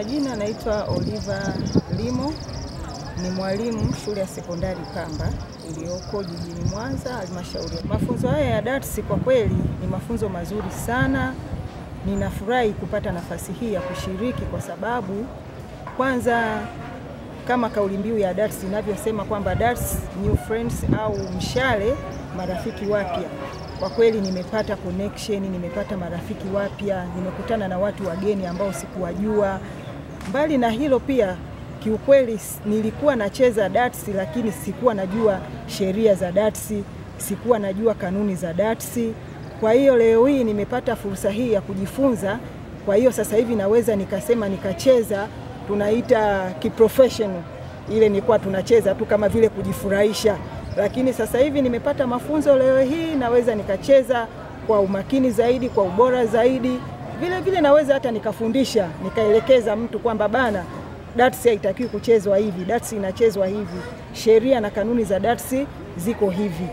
majina naitwa Oliva Limo, ni mwalimu shule ya sekondari Pamba iliyoko jijini Mwanza, halmashauri. Mafunzo haya ya darts kwa kweli ni mafunzo mazuri sana. Ninafurahi kupata nafasi hii ya kushiriki kwa sababu kwanza, kama kauli mbiu ya darts inavyosema kwamba darts new friends au mshale marafiki wapya. Kwa kweli nimepata connection, nimepata marafiki wapya, nimekutana na watu wageni ambao sikuwajua. Mbali na hilo pia, kiukweli nilikuwa nacheza darts lakini sikuwa najua sheria za darts, sikuwa najua kanuni za darts. Kwa hiyo leo hii nimepata fursa hii ya kujifunza. Kwa hiyo sasa hivi naweza nikasema nikacheza, tunaita kiprofessional. Ile nilikuwa tunacheza tu kama vile kujifurahisha. Lakini sasa hivi nimepata mafunzo leo hii, naweza nikacheza kwa umakini zaidi, kwa ubora zaidi. Vile vile naweza hata nikafundisha, nikaelekeza mtu kwamba bana, darts haitakiwi kuchezwa hivi, darts inachezwa hivi. Sheria na kanuni za darts ziko hivi.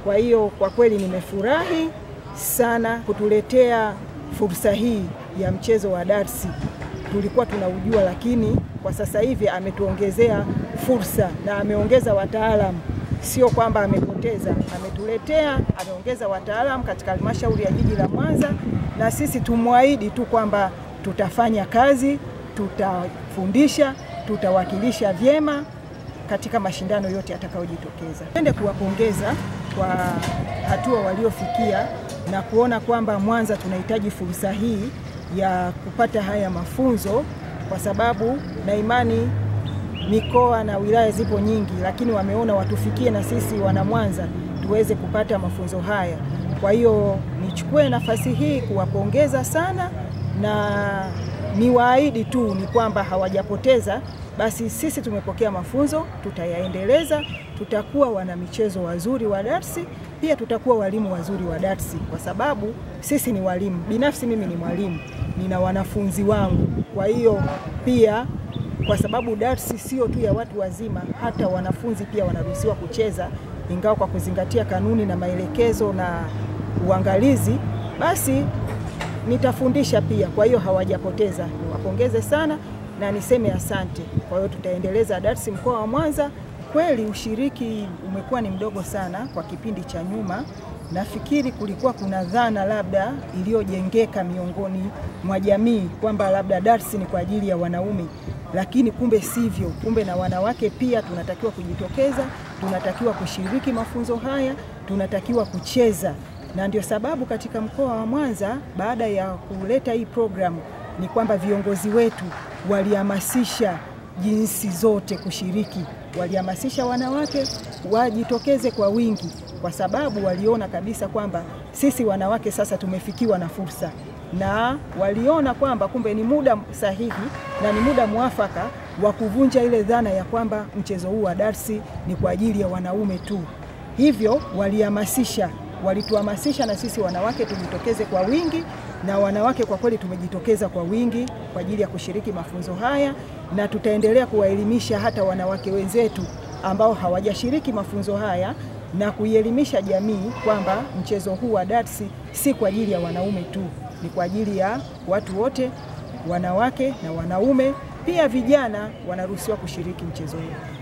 Kwa hiyo kwa kweli nimefurahi sana kutuletea fursa hii ya mchezo wa darts. Tulikuwa tunaujua, lakini kwa sasa hivi ametuongezea fursa na ameongeza wataalamu. Sio kwamba amepoteza, ametuletea, ameongeza wataalamu katika halmashauri ya jiji la Mwanza, na sisi tumwahidi tu kwamba tutafanya kazi, tutafundisha, tutawakilisha vyema katika mashindano yote yatakayojitokeza. Napenda kuwapongeza kwa hatua waliofikia na kuona kwamba Mwanza tunahitaji fursa hii ya kupata haya mafunzo, kwa sababu na imani mikoa na wilaya zipo nyingi, lakini wameona watufikie na sisi wana Mwanza tuweze kupata mafunzo haya. Kwa hiyo nichukue nafasi hii kuwapongeza sana, na niwaahidi tu ni kwamba hawajapoteza. Basi sisi tumepokea mafunzo, tutayaendeleza, tutakuwa wana michezo wazuri wa darts, pia tutakuwa walimu wazuri wa darts, kwa sababu sisi ni walimu. Binafsi mimi ni mwalimu, nina wanafunzi wangu. Kwa hiyo pia kwa sababu darts sio tu ya watu wazima, hata wanafunzi pia wanaruhusiwa kucheza, ingawa kwa kuzingatia kanuni na maelekezo na uangalizi, basi nitafundisha pia. Kwa hiyo hawajapoteza. Niwapongeze sana na niseme asante. Kwa hiyo tutaendeleza darts mkoa wa Mwanza. Kweli ushiriki umekuwa ni mdogo sana kwa kipindi cha nyuma. Nafikiri kulikuwa kuna dhana labda iliyojengeka miongoni mwa jamii kwamba labda darts ni kwa ajili ya wanaume, lakini kumbe sivyo. Kumbe na wanawake pia tunatakiwa kujitokeza, tunatakiwa kushiriki mafunzo haya, tunatakiwa kucheza. Na ndio sababu katika mkoa wa Mwanza, baada ya kuleta hii program, ni kwamba viongozi wetu walihamasisha jinsi zote kushiriki. Walihamasisha wanawake wajitokeze kwa wingi, kwa sababu waliona kabisa kwamba sisi wanawake sasa tumefikiwa na fursa, na waliona kwamba kumbe ni muda sahihi na ni muda mwafaka wa kuvunja ile dhana ya kwamba mchezo huu wa darts ni kwa ajili ya wanaume tu. Hivyo walihamasisha, walituhamasisha na sisi wanawake tujitokeze kwa wingi, na wanawake kwa kweli tumejitokeza kwa wingi kwa ajili ya kushiriki mafunzo haya, na tutaendelea kuwaelimisha hata wanawake wenzetu ambao hawajashiriki mafunzo haya, na kuielimisha jamii kwamba mchezo huu wa darts si kwa ajili ya wanaume tu, ni kwa ajili ya watu wote, wanawake na wanaume. Pia vijana wanaruhusiwa kushiriki mchezo huu.